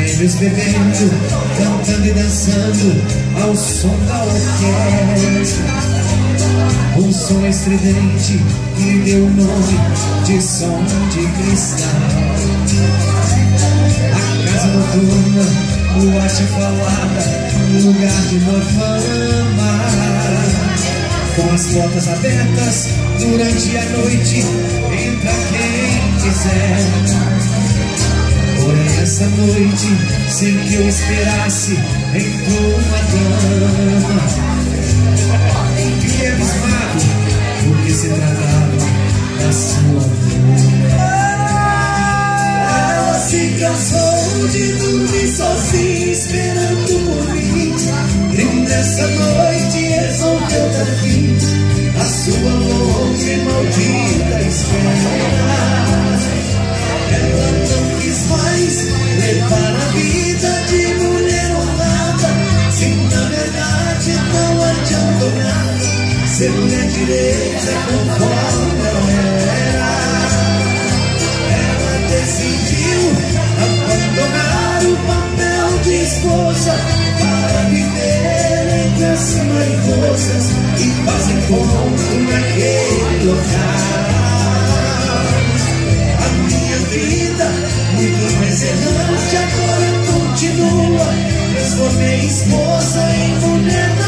boêmios bebendo, cantando e dançando ao som da orquestra. Um som estridente que lhe deu o nome de som de cristal. A casa noturna, boate falada, lugar de boa fama, com as portas abertas durante a noite, entra quem quiser. Porém essa noite, sem que eu esperasse, entrou uma dama. Fiquei abismado, porque se tratava da sua mulher. Ela se cansou de dormir sozinha, esperando por mim, e nessa noite resolveu dar fim a sua longa e maldita espera. Ela não quis mais levar a vida de mulher honrada, se na verdade não adiantou nada ser mulher direita conforme ela era. Ela decidiu abandonar o papel de esposa para viver entre as mariposas que fazem encontro naquele local. A minha vida, muito mais errante, agora continua. Transformei esposa em mulher